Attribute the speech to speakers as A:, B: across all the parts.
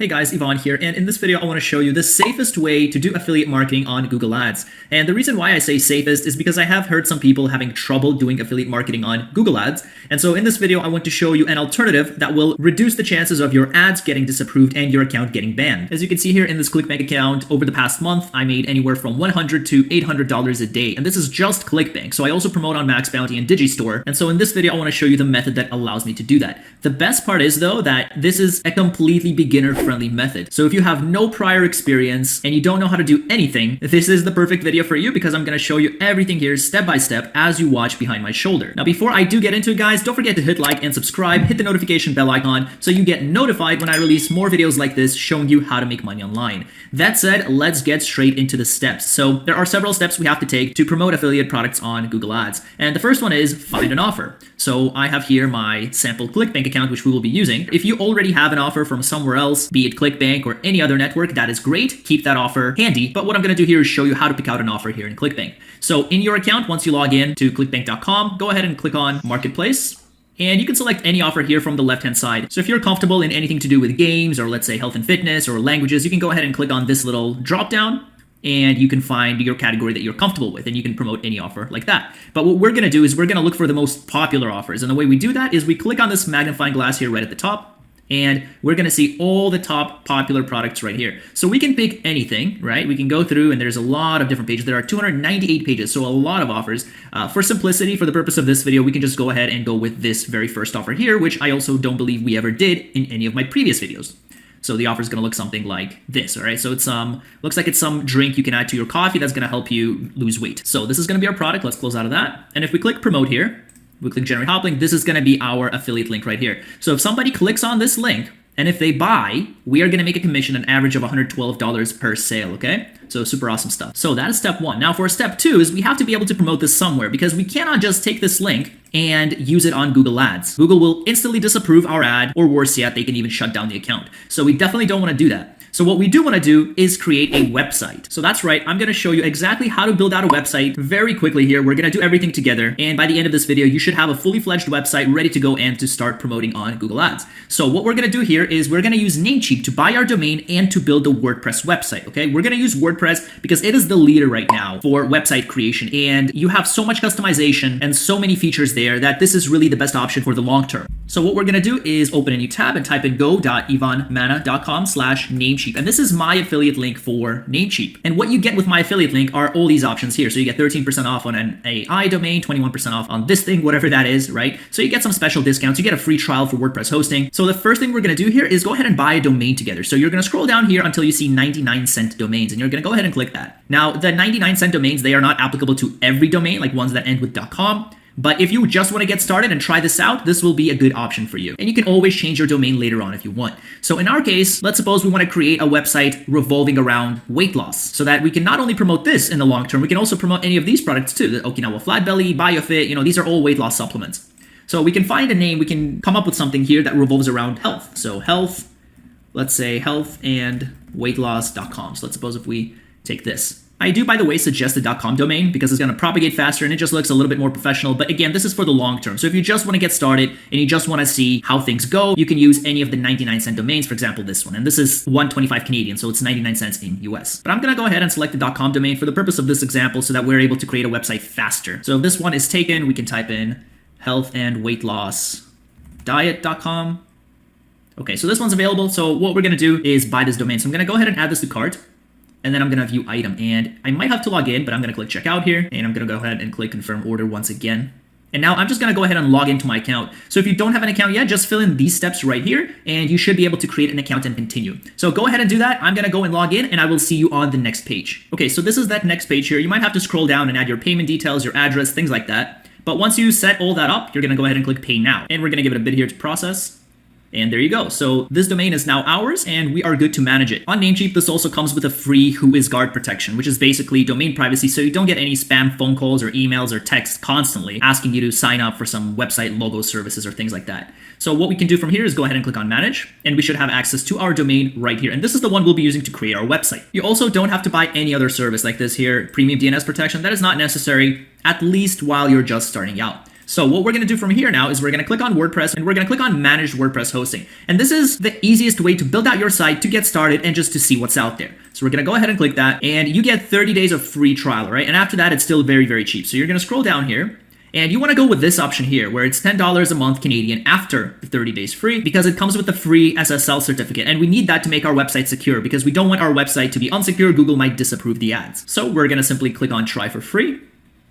A: Hey guys, Yvonne here, and in this video I want to show you the safest way to do affiliate marketing on Google Ads. And the reason why I say safest is because I have heard some people having trouble doing affiliate marketing on Google Ads. And so in this video I want to show you an alternative that will reduce the chances of your ads getting disapproved and your account getting banned. As you can see here in this ClickBank account, over the past month I made anywhere from $100 to $800 a day, and this is just ClickBank. So I also promote on Max Bounty and Digistore, and so in this video I want to show you the method that allows me to do that. The best part is though that this is a completely beginner-friendly method. So if you have no prior experience and you don't know how to do anything, this is the perfect video for you because I'm going to show you everything here step by step as you watch behind my shoulder. Now before I do get into it guys, don't forget to hit like and subscribe, hit the notification bell icon so you get notified when I release more videos like this showing you how to make money online. That said, let's get straight into the steps. So there are several steps we have to take to promote affiliate products on Google Ads. And the first one is find an offer. So I have here my sample ClickBank account, which we will be using. If you already have an offer from somewhere else, be it ClickBank or any other network, that is great. Keep that offer handy. But what I'm going to do here is show you how to pick out an offer here in ClickBank. So in your account, once you log in to clickbank.com, go ahead and click on Marketplace. And you can select any offer here from the left-hand side. So if you're comfortable in anything to do with games or let's say health and fitness or languages, you can go ahead and click on this little drop-down and you can find your category that you're comfortable with and you can promote any offer like that. But what we're going to do is we're going to look for the most popular offers. And the way we do that is we click on this magnifying glass here right at the top. And we're going to see all the top popular products right here. So we can pick anything, right? We can go through and there's a lot of different pages. There are 298 pages, so a lot of offers. For simplicity, for the purpose of this video, we can just go ahead and go with this very first offer here, which I also don't believe we ever did in any of my previous videos. So the offer is going to look something like this, all right? So it's looks like it's some drink you can add to your coffee that's going to help you lose weight. So this is going to be our product. Let's close out of that. And if we click promote here, we click generate hop link, this is going to be our affiliate link right here. So if somebody clicks on this link and if they buy, we are going to make a commission, an average of $112 per sale, okay? So super awesome stuff. So that is step one. Now for step two is we have to be able to promote this somewhere because we cannot just take this link and use it on Google Ads. Google will instantly disapprove our ad, or worse yet, they can even shut down the account. So we definitely don't want to do that. So what we do want to do is create a website. So that's right, I'm going to show you exactly how to build out a website very quickly here. We're going to do everything together. And by the end of this video, you should have a fully fledged website ready to go and to start promoting on Google Ads. So what we're going to do here is we're going to use Namecheap to buy our domain and to build the WordPress website, okay? We're going to use WordPress because it is the leader right now for website creation. And you have so much customization and so many features there that this is really the best option for the long term. So what we're going to do is open a new tab and type in go.yvonnemana.com/Namecheap. And this is my affiliate link for Namecheap. And what you get with my affiliate link are all these options here. So you get 13% off on an AI domain, 21% off on this thing, whatever that is, right? So you get some special discounts. You get a free trial for WordPress hosting. So the first thing we're going to do here is go ahead and buy a domain together. So you're going to scroll down here until you see 99-cent domains, and you're going to go ahead and click that. Now, the 99-cent domains, they are not applicable to every domain, like ones that end with .com. But if you just want to get started and try this out, this will be a good option for you. And you can always change your domain later on if you want. So in our case, let's suppose we want to create a website revolving around weight loss so that we can not only promote this in the long term, we can also promote any of these products too. The Okinawa Flat Belly, BioFit, these are all weight loss supplements. So we can find a name, we can come up with something here that revolves around health. So health, let's say healthandweightloss.com. So let's suppose if we take this. I do, by the way, suggest the .com domain because it's going to propagate faster and it just looks a little bit more professional. But again, this is for the long term. So if you just want to get started and you just want to see how things go, you can use any of the 99-cent domains, for example, this one. And this is 125 Canadian, so it's 99 cents in US. But I'm going to go ahead and select the .com domain for the purpose of this example so that we're able to create a website faster. So if this one is taken, we can type in healthandweightlossdiet.com. Okay, so this one's available. So what we're going to do is buy this domain. So I'm going to go ahead and add this to cart. And then I'm going to view item, and I might have to log in, but I'm going to click checkout here, and I'm going to go ahead and click confirm order once again. And now I'm just going to go ahead and log into my account. So if you don't have an account yet, just fill in these steps right here, and you should be able to create an account and continue. So go ahead and do that. I'm going to go and log in, and I will see you on the next page. Okay, so this is that next page here. You might have to scroll down and add your payment details, your address, things like that. But once you set all that up, you're going to go ahead and click pay now. And we're going to give it a bit here to process. And there you go. So this domain is now ours and we are good to manage it. On Namecheap, this also comes with a free WhoisGuard protection, which is basically domain privacy. So you don't get any spam phone calls or emails or texts constantly asking you to sign up for some website logo services or things like that. So what we can do from here is go ahead and click on manage, and we should have access to our domain right here. And this is the one we'll be using to create our website. You also don't have to buy any other service like this here, premium DNS protection. That is not necessary, at least while you're just starting out. So what we're going to do from here now is we're going to click on WordPress and we're going to click on Manage WordPress Hosting. And this is the easiest way to build out your site, to get started and just to see what's out there. So we're going to go ahead and click that, and you get 30 days of free trial, right? And after that, it's still very, very cheap. So you're going to scroll down here. And you want to go with this option here, where it's $10 a month Canadian after the 30 days free, because it comes with a free SSL certificate. And we need that to make our website secure, because we don't want our website to be unsecure. Google might disapprove the ads. So we're going to simply click on try for free.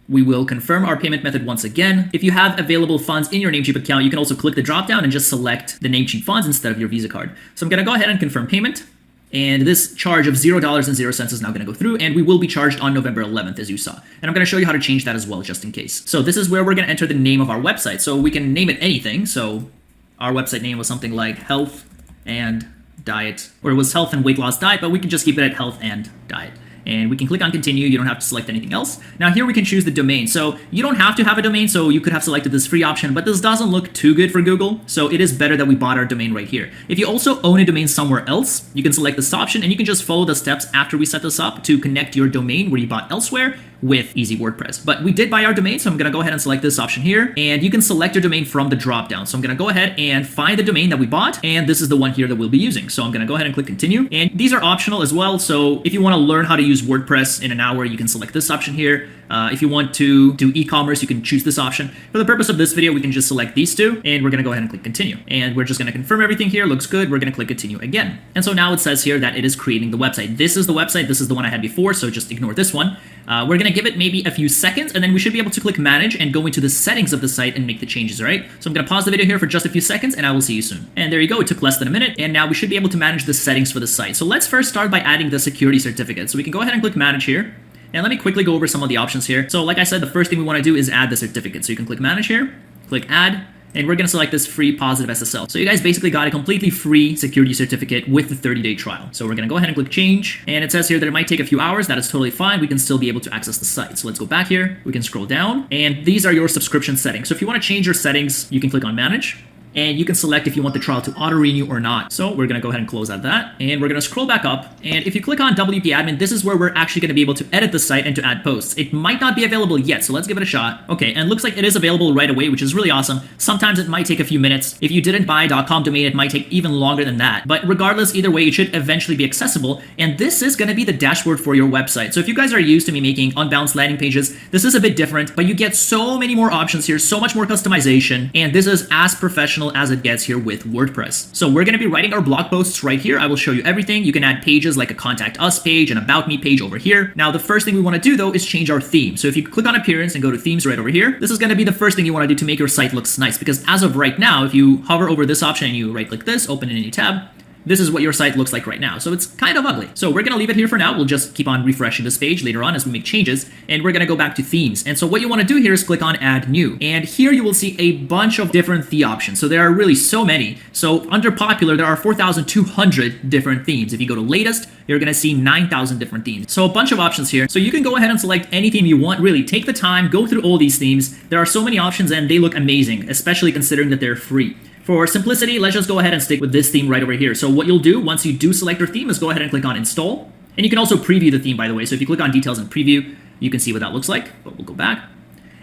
A: We will confirm our payment method once again. If you have available funds in your Namecheap account, you can also click the drop down and just select the Namecheap funds instead of your Visa card. So I'm going to go ahead and confirm payment. And this charge of $0.00 is now going to go through, and we will be charged on November 11th, as you saw. And I'm going to show you how to change that as well, just in case. So this is where we're going to enter the name of our website. So we can name it anything. So our website name was something like Health and Diet, or it was Health and Weight Loss Diet, but we can just keep it at Health and Diet. And we can click on continue. You don't have to select anything else. Now here we can choose the domain. So you don't have to have a domain, so you could have selected this free option, but this doesn't look too good for Google. So it is better that we bought our domain right here. If you also own a domain somewhere else, you can select this option and you can just follow the steps after we set this up to connect your domain where you bought elsewhere with Easy WordPress. But we did buy our domain, so I'm going to go ahead and select this option here, and you can select your domain from the drop down. So I'm going to go ahead and find the domain that we bought, and this is the one here that we'll be using. So I'm going to go ahead and click continue, and these are optional as well. So if you want to learn how to use WordPress in an hour, you can select this option here. If you want to do e-commerce, you can choose this option. For the purpose of this video, we can just select these two, and we're going to go ahead and click continue. And we're just going to confirm everything here. Looks good. We're going to click continue again. And so now it says here that it is creating the website. This is the website. This is the one I had before, so just ignore this one. We're going to give it maybe a few seconds, and then we should be able to click manage and go into the settings of the site and make the changes, all right? So I'm going to pause the video here for just a few seconds, and I will see you soon. And there you go. It took less than a minute, and now we should be able to manage the settings for the site. So let's first start by adding the security certificate. So we can go ahead and click manage here. And let me quickly go over some of the options here. So like I said, the first thing we want to do is add the certificate. So you can click manage here, click add, and we're going to select this free positive SSL. So you guys basically got a completely free security certificate with the 30-day trial. So we're going to go ahead and click change. And it says here that it might take a few hours. That is totally fine. We can still be able to access the site. So let's go back here. We can scroll down, and these are your subscription settings. So if you want to change your settings, you can click on manage. And you can select if you want the trial to auto-renew or not. So we're going to go ahead and close out that. And we're going to scroll back up. And if you click on WP Admin, this is where we're actually going to be able to edit the site and to add posts. It might not be available yet, so let's give it a shot. Okay, and looks like it is available right away, which is really awesome. Sometimes it might take a few minutes. If you didn't buy a .com domain, it might take even longer than that. But regardless, either way, it should eventually be accessible. And this is going to be the dashboard for your website. So if you guys are used to me making unbalanced landing pages, this is a bit different, but you get so many more options here, so much more customization. And this is as professional as it gets here with WordPress. So we're going to be writing our blog posts right here. I will show you everything. You can add pages like a contact us page, an about me page over here. Now, the first thing we want to do though is change our theme. So if you click on appearance and go to themes right over here, this is going to be the first thing you want to do to make your site looks nice, because as of right now, if you hover over this option and you right click this, open in a new tab, this is what your site looks like right now. So it's kind of ugly. So we're going to leave it here for now. We'll just keep on refreshing this page later on as we make changes. And we're going to go back to themes. And so what you want to do here is click on add new. And here you will see a bunch of different theme options. So there are really so many. So under popular, there are 4,200 different themes. If you go to latest, you're going to see 9,000 different themes. So a bunch of options here. So you can go ahead and select any theme you want. Really take the time, go through all these themes. There are so many options and they look amazing, especially considering that they're free. For simplicity, let's just go ahead and stick with this theme right over here. So what you'll do once you do select your theme is go ahead and click on install. And you can also preview the theme, by the way. So if you click on details and preview, you can see what that looks like, but we'll go back.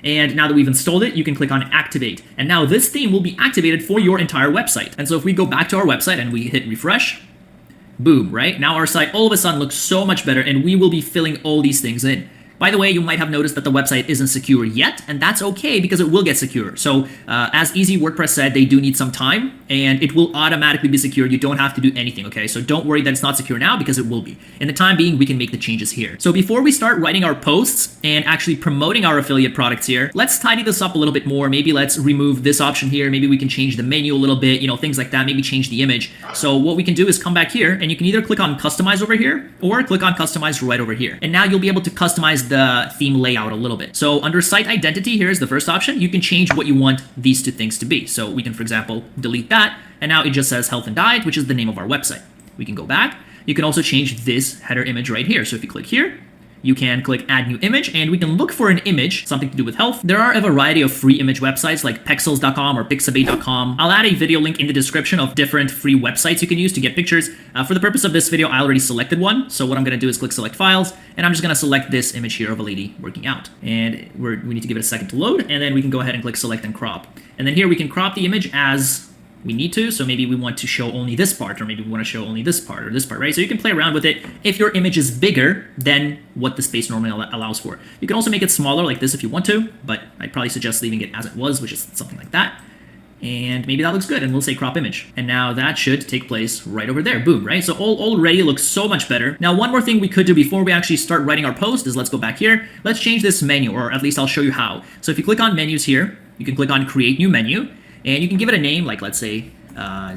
A: And now that we've installed it, you can click on activate. And now this theme will be activated for your entire website. And so if we go back to our website and we hit refresh, boom, right? Now our site all of a sudden looks so much better, and we will be filling all these things in. By the way, you might have noticed that the website isn't secure yet, and that's okay because it will get secure. So as Easy WordPress said, they do need some time, and it will automatically be secured. You don't have to do anything, okay? So don't worry that it's not secure now, because it will be. In the time being, we can make the changes here. So before we start writing our posts and actually promoting our affiliate products here, let's tidy this up a little bit more. Maybe let's remove this option here. Maybe we can change the menu a little bit, you know, things like that. Maybe change the image. So what we can do is come back here, and you can either click on customize over here or click on customize right over here. And now you'll be able to customize the theme layout a little bit. So under site identity, here's the first option. You can change what you want these two things to be. So we can, for example, delete that, and now it just says Health and Diet, which is the name of our website. We can go back. You can also change this header image right here. So if you click here, you can click add new image, and we can look for an image, something to do with health. There are a variety of free image websites like pexels.com or pixabay.com. I'll add a video link in the description of different free websites you can use to get pictures. For the purpose of this video, I already selected one. So what I'm going to do is click select files, and I'm just going to select this image here of a lady working out. And we need to give it a second to load, and then we can go ahead and click select and crop. And then here we can crop the image as we need to. So maybe we want to show only this part, or maybe we want to show only this part or this part, right? So you can play around with it if your image is bigger than what the space normally allows for. You can also make it smaller like this if you want to, but I'd probably suggest leaving it as it was, which is something like that. And maybe that looks good, and we'll say crop image. And now that should take place right over there. Boom, right? So already looks so much better. Now, one more thing we could do before we actually start writing our post is let's go back here. Let's change this menu, or at least I'll show you how. So if you click on menus here, you can click on create new menu, and you can give it a name like, let's say,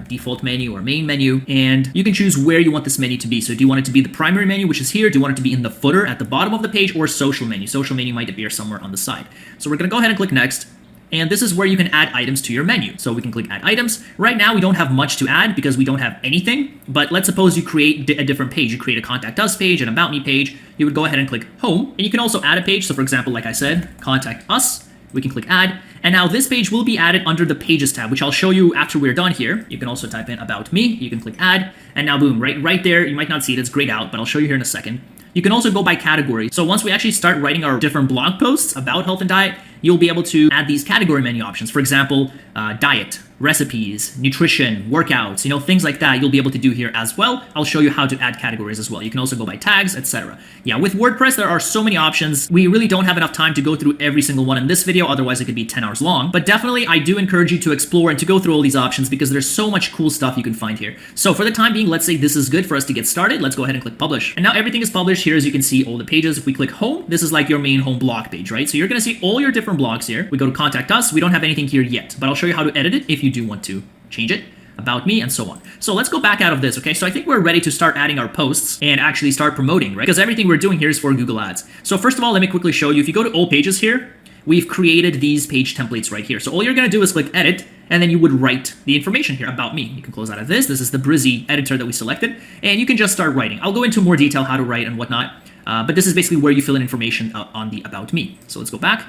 A: default menu or main menu, and you can choose where you want this menu to be. So do you want it to be the primary menu, which is here? Do you want it to be in the footer at the bottom of the page, or social menu? Social menu might appear somewhere on the side. So we're going to go ahead and click next. And this is where you can add items to your menu. So we can click add items. Right now, we don't have much to add because we don't have anything. But let's suppose you create a different page. You create a contact us page, an about me page. You would go ahead and click home. And you can also add a page. So for example, like I said, contact us. We can click add. And now this page will be added under the pages tab, which I'll show you after we're done here. You can also type in about me. You can click add. And now boom, right there. You might not see it. It's grayed out, but I'll show you here in a second. You can also go by category. So once we actually start writing our different blog posts about health and diet, you'll be able to add these category menu options. For example, diet, recipes, nutrition, workouts, things like that you'll be able to do here as well. I'll show you how to add categories as well. You can also go by tags, etc. Yeah, with WordPress, there are so many options. We really don't have enough time to go through every single one in this video, otherwise it could be 10 hours long. But definitely, I do encourage you to explore and to go through all these options because there's so much cool stuff you can find here. So for the time being, let's say this is good for us to get started. Let's go ahead and click publish. And now everything is published here, as you can see all the pages. If we click home, this is like your main home blog page, right? So you're gonna see all your different blogs here. We go to contact us. We don't have anything here yet, but I'll show you how to edit it if you do want to change it, about me, and so on. So let's go back out of this, okay? So I think we're ready to start adding our posts and actually start promoting, right? Because everything we're doing here is for Google Ads. So first of all, let me quickly show you. If you go to all pages here, we've created these page templates right here. So all you're gonna do is click edit, and then you would write the information here about me. You can close out of this. This is the Brizzy editor that we selected, and you can just start writing. I'll go into more detail how to write and whatnot, but this is basically where you fill in information on the about me. So let's go back.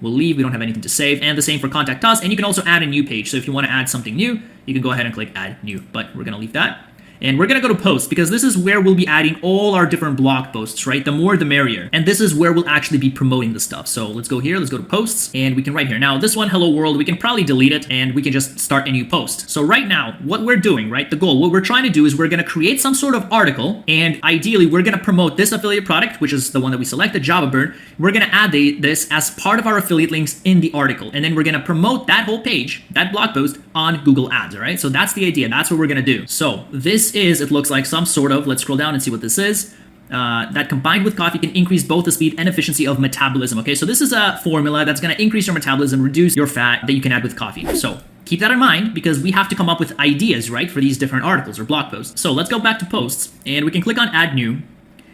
A: We'll leave. We don't have anything to save. And the same for contact us. And you can also add a new page. So if you want to add something new, you can go ahead and click add new. But we're going to leave that. And we're going to go to posts because this is where we'll be adding all our different blog posts, right? The more, the merrier. And this is where we'll actually be promoting the stuff. So let's go here. Let's go to posts and we can write here. Now this one, hello world, we can probably delete it and we can just start a new post. So right now, what we're doing, right? The goal, what we're trying to do is we're going to create some sort of article. And ideally, we're going to promote this affiliate product, which is the one that we selected, Java Burn. We're going to add this as part of our affiliate links in the article. And then we're going to promote that whole page, that blog post on Google Ads, all right? So that's the idea. That's what we're going to do. So this is, it looks like some sort of, let's scroll down and see what this is. That combined with coffee can increase both the speed and efficiency of metabolism. Okay, so this is a formula that's going to increase your metabolism, reduce your fat that you can add with coffee. So keep that in mind because we have to come up with ideas, right, for these different articles or blog posts. So let's go back to posts and we can click on add new.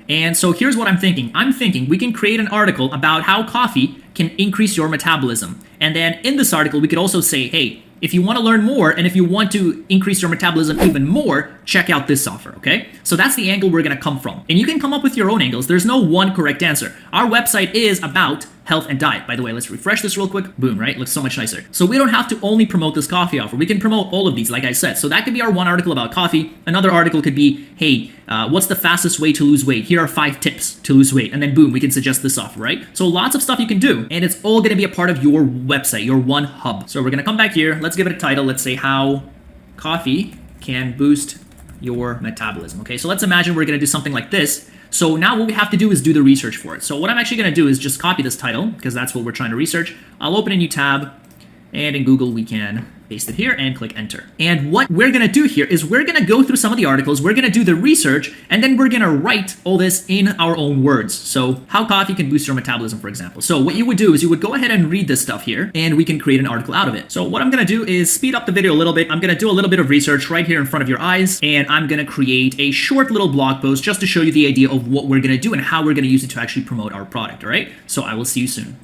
A: And so here's what I'm thinking. I'm thinking we can create an article about how coffee can increase your metabolism. And then in this article, we could also say, hey, if you want to learn more and if you want to increase your metabolism even more, check out this offer, okay? So that's the angle we're going to come from. And you can come up with your own angles. There's no one correct answer. Our website is about health and diet. By the way, let's refresh this real quick. Boom, right? Looks so much nicer. So we don't have to only promote this coffee offer. We can promote all of these, like I said. So that could be our one article about coffee. Another article could be, hey, what's the fastest way to lose weight? Here are 5 tips to lose weight. And then boom, we can suggest this offer, right? So lots of stuff you can do. And it's all going to be a part of your website, your one hub. So we're going to come back here. Let's give it a title. Let's say how coffee can boost your metabolism. Okay, so let's imagine we're going to do something like this. So now what we have to do is do the research for it. So what I'm actually going to do is just copy this title because that's what we're trying to research. I'll open a new tab and in Google we can paste it here and click enter. And what we're going to do here is we're going to go through some of the articles, we're going to do the research, and then we're going to write all this in our own words. So how coffee can boost your metabolism, for example. So what you would do is you would go ahead and read this stuff here and we can create an article out of it. So what I'm going to do is speed up the video a little bit. I'm going to do a little bit of research right here in front of your eyes, and I'm going to create a short little blog post just to show you the idea of what we're going to do and how we're going to use it to actually promote our product, all right? So I will see you soon.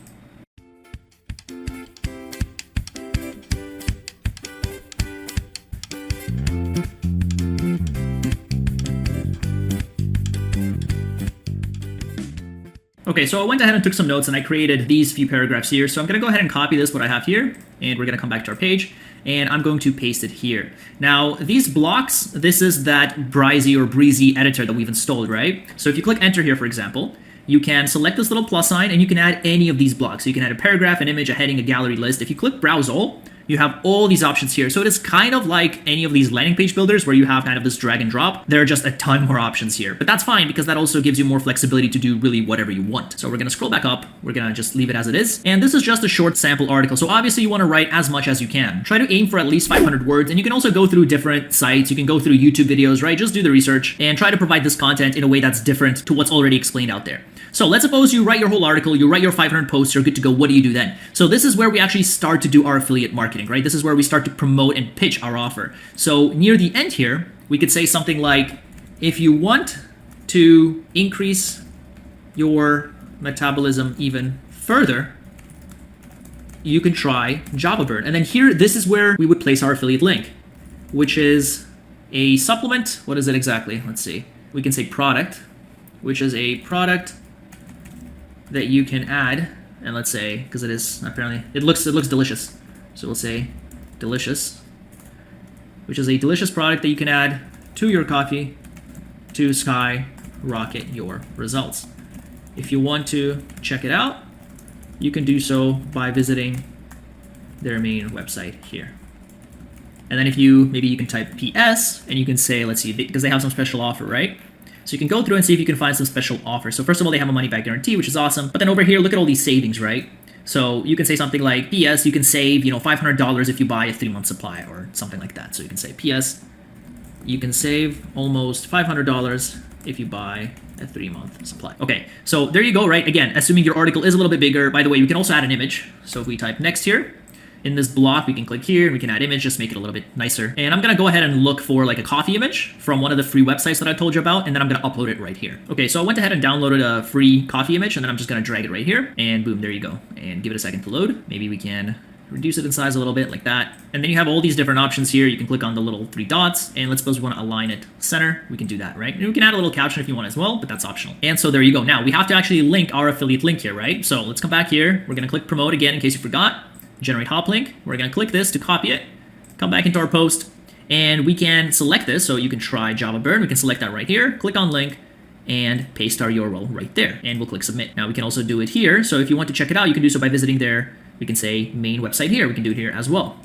A: Okay, so I went ahead and took some notes and I created these few paragraphs here. So I'm going to go ahead and copy this, what I have here, and we're going to come back to our page and I'm going to paste it here. Now, these blocks, this is that breezy editor that we've installed, right? So if you click enter here, for example, you can select this little plus sign and you can add any of these blocks. So you can add a paragraph, an image, a heading, a gallery list. If you click browse all, you have all these options here. So it is kind of like any of these landing page builders where you have kind of this drag and drop. There are just a ton more options here, but that's fine because that also gives you more flexibility to do really whatever you want. So we're gonna scroll back up. We're gonna just leave it as it is. And this is just a short sample article. So obviously you wanna write as much as you can. Try to aim for at least 500 words, and you can also go through different sites. You can go through YouTube videos, right? Just do the research and try to provide this content in a way that's different to what's already explained out there. So let's suppose you write your whole article, you write your 500 posts, you're good to go. What do you do then? So this is where we actually start to do our affiliate marketing, right? This is where we start to promote and pitch our offer. So near the end here, we could say something like, if you want to increase your metabolism even further, you can try Java Burn. And then here, this is where we would place our affiliate link, which is a supplement. What is it exactly? Let's see. We can say product, which is a product that you can add, and let's say, because it is apparently, it looks delicious. So we'll say delicious, which is a delicious product that you can add to your coffee to skyrocket your results. If you want to check it out, you can do so by visiting their main website here. And then if you, maybe you can type PS and you can say, let's see, because they have some special offer, right? So you can go through and see if you can find some special offers. So first of all, they have a money back guarantee, which is awesome. But then over here, look at all these savings, right? So you can say something like, PS, you can save, $500 if you buy a 3-month supply or something like that. So you can say, PS, you can save almost $500 if you buy a 3-month supply. Okay, so there you go, right? Again, assuming your article is a little bit bigger. By the way, we can also add an image. So if we type next here, in this block, we can click here and we can add image, just make it a little bit nicer. And I'm gonna go ahead and look for like a coffee image from one of the free websites that I told you about, and then I'm gonna upload it right here. Okay, so I went ahead and downloaded a free coffee image, and then I'm just gonna drag it right here, and boom, there you go. And give it a second to load. Maybe we can reduce it in size a little bit like that. And then you have all these different options here. You can click on the little 3 dots, and let's suppose we wanna align it center. We can do that, right? And we can add a little caption if you want as well, but that's optional. And so there you go. Now we have to actually link our affiliate link here, right? So let's come back here. We're gonna click promote again in case you forgot. Generate hop link. We're going to click this to copy it, come back into our post, and we can select this. So you can try Java Burn. We can select that right here, click on link, and paste our URL right there. And we'll click submit. Now we can also do it here. So if you want to check it out, you can do so by visiting their, we can say main website here. We can do it here as well.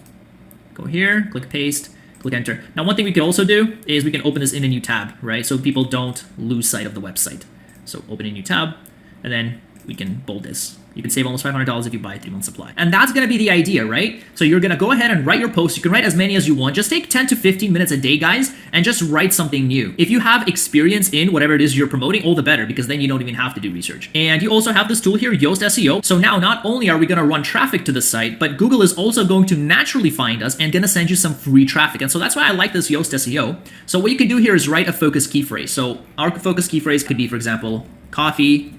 A: Go here, click paste, click enter. Now one thing we could also do is we can open this in a new tab, right? So people don't lose sight of the website. So open a new tab, and then we can bold this. You can save almost $500 if you buy a 3-month supply. And that's gonna be the idea, right? So you're gonna go ahead and write your post. You can write as many as you want. Just take 10 to 15 minutes a day, guys, and just write something new. If you have experience in whatever it is you're promoting, all the better, because then you don't even have to do research. And you also have this tool here, Yoast SEO. So now not only are we gonna run traffic to the site, but Google is also going to naturally find us and gonna send you some free traffic. And so that's why I like this Yoast SEO. So what you can do here is write a focus key phrase. So our focus key phrase could be, for example, coffee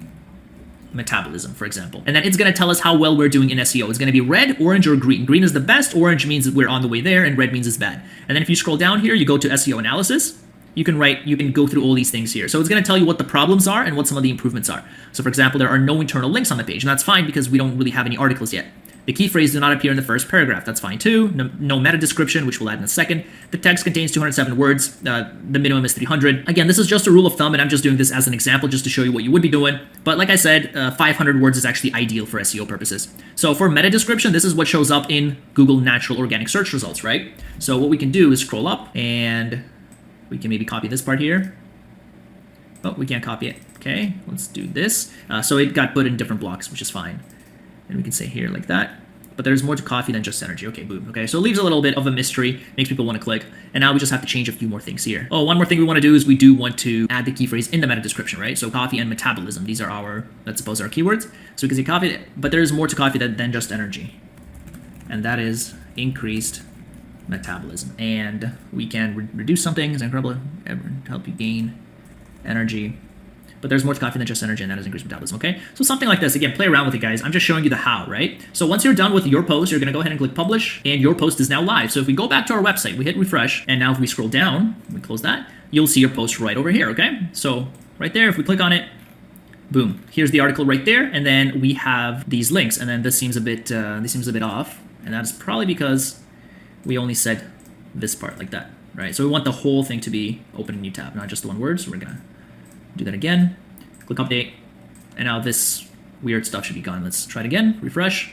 A: metabolism, for example. And then it's going to tell us how well we're doing in SEO. It's going to be red, orange, or green. Green is the best, orange means that we're on the way there, and red means it's bad. And then if you scroll down here, you go to SEO analysis, you can go through all these things here. So it's going to tell you what the problems are and what some of the improvements are. So for example, there are no internal links on the page, and that's fine because we don't really have any articles yet. The key phrase do not appear in the first paragraph. That's fine too. No meta description, which we'll add in a second. The text contains 207 words. The minimum is 300. Again, this is just a rule of thumb, and I'm just doing this as an example just to show you what you would be doing. But like I said, 500 words is actually ideal for SEO purposes. So for meta description, this is what shows up in Google natural organic search results, right? So what we can do is scroll up, and we can maybe copy this part here. Oh, we can't copy it. Okay, let's do this. So it got put in different blocks, which is fine. And we can say here like that. But there's more to coffee than just energy. Okay, boom. Okay, so it leaves a little bit of a mystery, makes people want to click. And now we just have to change a few more things here. Oh, one more thing we want to do is we do want to add the key phrase in the meta description, right? So coffee and metabolism. These are our, let's suppose, our keywords. So we can say coffee, but there's more to coffee than just energy. And that is increased metabolism. And we can reduce something, is incredible, help you gain energy. But there's more to coffee than just energy, and that is increased metabolism, okay? So something like this. Again, play around with it, guys. I'm just showing you the how, right? So once you're done with your post, you're gonna go ahead and click publish, and your post is now live. So if we go back to our website, we hit refresh, and now if we scroll down, we close that, you'll see your post right over here, okay? So right there, if we click on it, boom, here's the article right there, and then we have these links, and then this seems a bit off, and that's probably because we only said this part like that, right? So we want the whole thing to be open in a new tab, not just the one word. So we're gonna do that again, click update, and now this weird stuff should be gone. Let's try it again, refresh.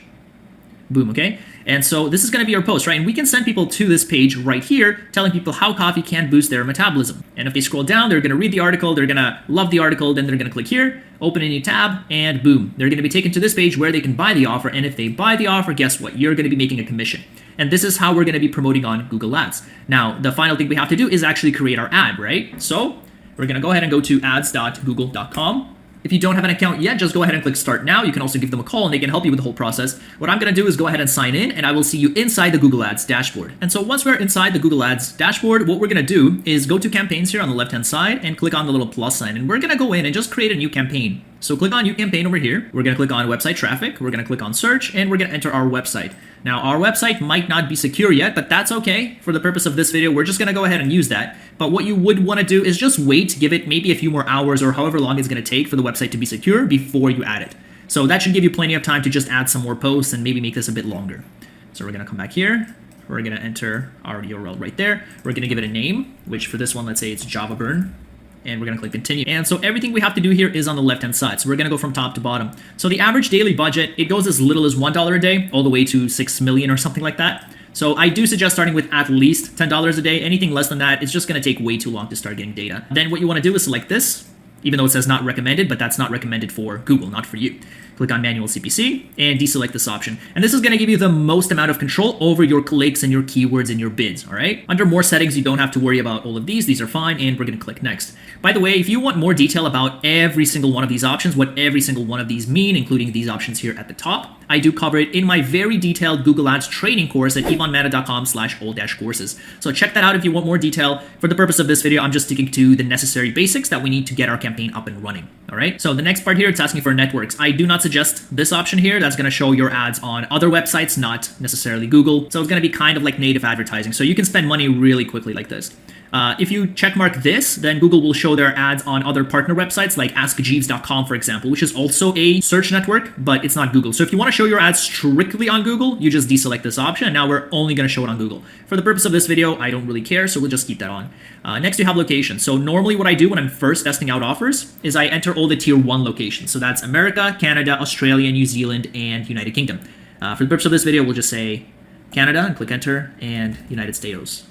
A: Boom, okay? And so this is going to be our post, right? And we can send people to this page right here telling people how coffee can boost their metabolism. And if they scroll down, they're going to read the article, they're going to love the article, then they're going to click here, open a new tab, and boom, they're going to be taken to this page where they can buy the offer. And if they buy the offer, guess what? You're going to be making a commission. And this is how we're going to be promoting on Google Ads. Now, the final thing we have to do is actually create our ad, right? So we're going to go ahead and go to ads.google.com. If you don't have an account yet, just go ahead and click start now. You can also give them a call and they can help you with the whole process. What I'm going to do is go ahead and sign in, and I will see you inside the Google Ads dashboard. And so once we're inside the Google Ads dashboard, what we're going to do is go to campaigns here on the left hand side and click on the little plus sign, and we're going to go in and just create a new campaign. So click on new campaign over here. We're going to click on website traffic. We're going to click on search, and we're going to enter our website. Now, our website might not be secure yet, but that's okay. For the purpose of this video, we're just going to go ahead and use that. But what you would want to do is just wait, give it maybe a few more hours or however long it's going to take for the website to be secure before you add it. So that should give you plenty of time to just add some more posts and maybe make this a bit longer. So we're going to come back here. We're going to enter our URL right there. We're going to give it a name, which for this one, let's say it's Java Burn. And we're going to click continue. And so everything we have to do here is on the left hand side. So we're going to go from top to bottom. So the average daily budget, it goes as little as $1 a day all the way to 6 million or something like that. So I do suggest starting with at least $10 a day. Anything less than that, it's just going to take way too long to start getting data. Then what you want to do is select this, even though it says not recommended, but that's not recommended for Google, not for you. Click on manual CPC and deselect this option. And this is going to give you the most amount of control over your clicks and your keywords and your bids, all right? Under more settings, you don't have to worry about all of these. These are fine, and we're going to click next. By the way, if you want more detail about every single one of these options, what every single one of these mean, including these options here at the top, I do cover it in my very detailed Google Ads training course at yvonmehta.com/all-courses. So check that out if you want more detail. For the purpose of this video, I'm just sticking to the necessary basics that we need to get our campaign up and running. All right. So the next part here, it's asking for networks. I do not suggest this option here. That's going to show your ads on other websites, not necessarily Google. So it's going to be kind of like native advertising. So you can spend money really quickly like this. If you checkmark this, then Google will show their ads on other partner websites like AskJeeves.com, for example, which is also a search network, but it's not Google. So if you want to show your ads strictly on Google, you just deselect this option, and now we're only going to show it on Google. For the purpose of this video, I don't really care, so we'll just keep that on. Next, you have location. So normally what I do when I'm first testing out offers is I enter all the tier 1 locations. So that's America, Canada, Australia, New Zealand, and United Kingdom. For the purpose of this video, we'll just say Canada and click enter, and United States.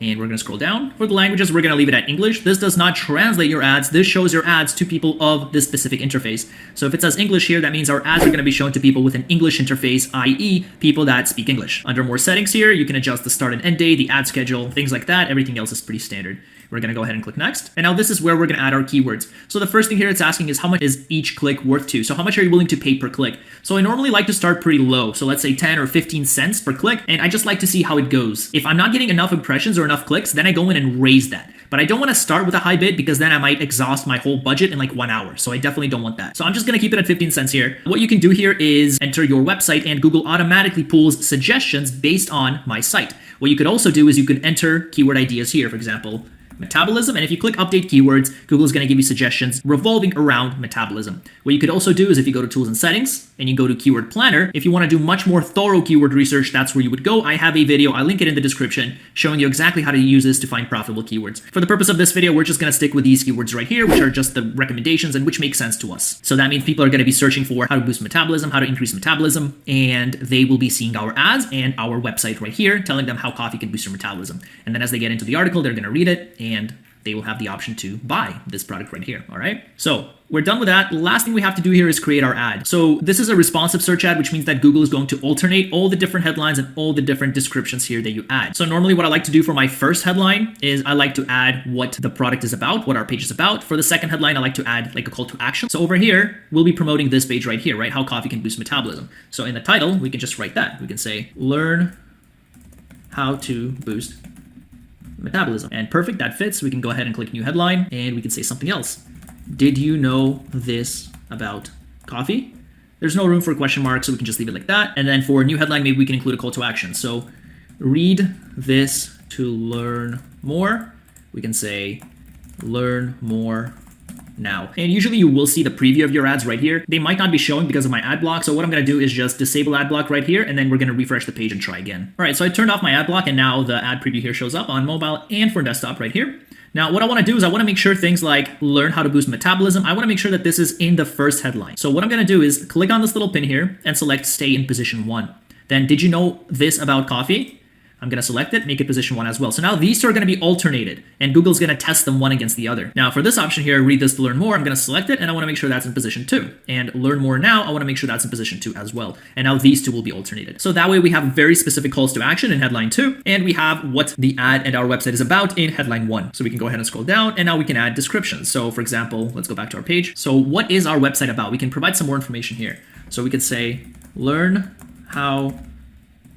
A: And we're going to scroll down. For the languages, we're going to leave it at English. This does not translate your ads. This shows your ads to people of this specific interface. So if it says English here, that means our ads are going to be shown to people with an English interface, i.e. people that speak English. Under more settings here, you can adjust the start and end day, the ad schedule, things like that. Everything else is pretty standard. We're going to go ahead and click next. And now this is where we're going to add our keywords. So the first thing here it's asking is how much is each click worth to? So how much are you willing to pay per click? So I normally like to start pretty low. So let's say 10 or 15 cents per click. And I just like to see how it goes. If I'm not getting enough impressions or enough clicks, then I go in and raise that. But I don't want to start with a high bid because then I might exhaust my whole budget in like 1 hour. So I definitely don't want that. So I'm just going to keep it at 15 cents here. What you can do here is enter your website and Google automatically pulls suggestions based on my site. What you could also do is you could enter keyword ideas here, for example, metabolism, and if you click update keywords, Google is going to give you suggestions revolving around metabolism. What you could also do is if you go to tools and settings and you go to keyword planner, if you want to do much more thorough keyword research, that's where you would go. I have a video, I'll link it in the description, showing you exactly how to use this to find profitable keywords. For the purpose of this video, we're just going to stick with these keywords right here, which are just the recommendations and which make sense to us. So that means people are going to be searching for how to boost metabolism, how to increase metabolism, and they will be seeing our ads and our website right here, telling them how coffee can boost your metabolism. And then as they get into the article, they're going to read it and they will have the option to buy this product right here, all right? So we're done with that. Last thing we have to do here is create our ad. So this is a responsive search ad, which means that Google is going to alternate all the different headlines and all the different descriptions here that you add. So normally what I like to do for my first headline is I like to add what the product is about, what our page is about. For the second headline, I like to add like a call to action. So over here, we'll be promoting this page right here, right? How coffee can boost metabolism. So in the title, we can just write that. We can say, learn how to boost metabolism. And perfect, that fits. We can go ahead and click new headline and we can say something else. Did you know this about coffee? There's no room for a question mark, so we can just leave it like that. And then for a new headline, maybe we can include a call to action. So read this to learn more. We can say learn more now. And usually you will see the preview of your ads right here. They might not be showing because of my ad block. So what I'm going to do is just disable ad block right here, and then we're going to refresh the page and try again. All right, so I turned off my ad block, and now the ad preview here shows up on mobile and for desktop right here. Now, what I want to do is I want to make sure things like learn how to boost metabolism, I want to make sure that this is in the first headline. So what I'm going to do is click on this little pin here and select stay in position 1. Then did you know this about coffee? I'm going to select it, make it position 1 as well. So now these two are going to be alternated, and Google's going to test them one against the other. Now for this option here, read this to learn more, I'm going to select it, and I want to make sure that's in position 2. And learn more now, I want to make sure that's in position 2 as well. And now these two will be alternated. So that way we have very specific calls to action in headline 2, and we have what the ad and our website is about in headline 1. So we can go ahead and scroll down, and now we can add descriptions. So for example, let's go back to our page. So what is our website about? We can provide some more information here. So we could say, learn how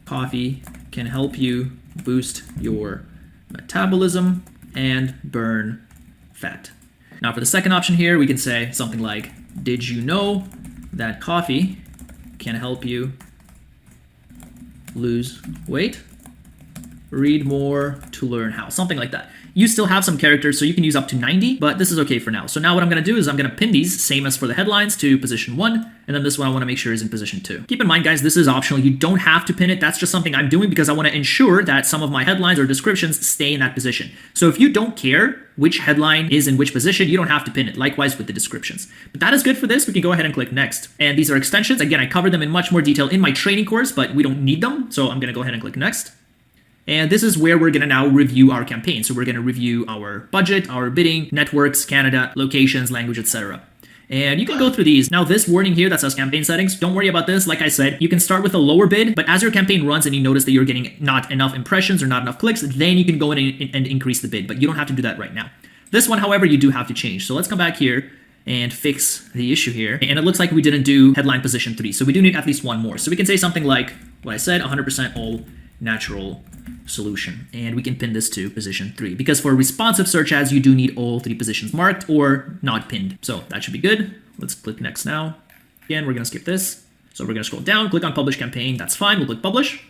A: coffee can help you boost your metabolism and burn fat. Now for the second option here, we can say something like, did you know that coffee can help you lose weight? Read more to learn how, something like that. You still have some characters, so you can use up to 90, but this is okay for now. So now what I'm going to do is I'm going to pin these, same as for the headlines, to position 1, and then this one I want to make sure is in position 2. Keep in mind, guys, this is optional. You don't have to pin it. That's just something I'm doing because I want to ensure that some of my headlines or descriptions stay in that position. So if you don't care which headline is in which position, you don't have to pin it. Likewise with the descriptions. But that is good for this. We can go ahead and click next. And these are extensions. Again, I covered them in much more detail in my training course, but we don't need them. So I'm going to go ahead and click next. And this is where we're going to now review our campaign. So we're going to review our budget, our bidding, networks, Canada, locations, language, etc. And you can go through these. Now this warning here that says campaign settings, don't worry about this. Like I said, you can start with a lower bid, but as your campaign runs and you notice that you're getting not enough impressions or not enough clicks, then you can go in and increase the bid, but you don't have to do that right now. This one, however, you do have to change. So let's come back here and fix the issue here. And it looks like we didn't do headline position 3. So we do need at least one more. So we can say something like what I said, 100% all natural solution, and we can pin this to position 3 because for responsive search ads you do need all 3 positions marked or not pinned. So that should be good. Let's click next now. Again, we're going to skip this. So we're going to scroll down, click on publish campaign. That's fine. We'll click publish.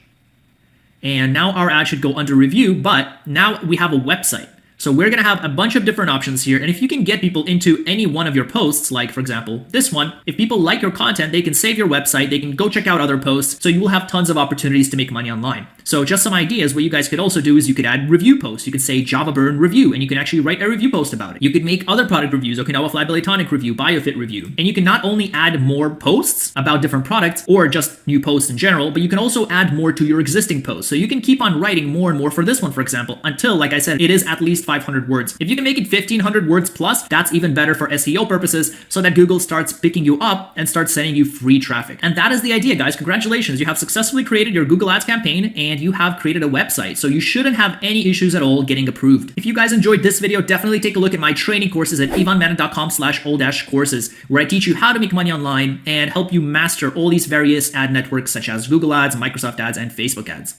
A: And now our ad should go under review, but now we have a website. So we're going to have a bunch of different options here. And if you can get people into any one of your posts, like for example, this one, if people like your content, they can save your website, they can go check out other posts. So you will have tons of opportunities to make money online. So just some ideas, what you guys could also do is you could add review posts. You could say Java Burn review, and you can actually write a review post about it. You could make other product reviews, Okinawa Fly Tonic review, BioFit review. And you can not only add more posts about different products or just new posts in general, but you can also add more to your existing posts. So you can keep on writing more and more for this one, for example, until, like I said, it is at least 500 words. If you can make it 1500 words plus, that's even better for SEO purposes so that Google starts picking you up and starts sending you free traffic. And that is the idea, guys. Congratulations. You have successfully created your Google Ads campaign and you have created a website. So you shouldn't have any issues at all getting approved. If you guys enjoyed this video, definitely take a look at my training courses at ivanmanin.com/all-courses, where I teach you how to make money online and help you master all these various ad networks such as Google Ads, Microsoft Ads, and Facebook Ads.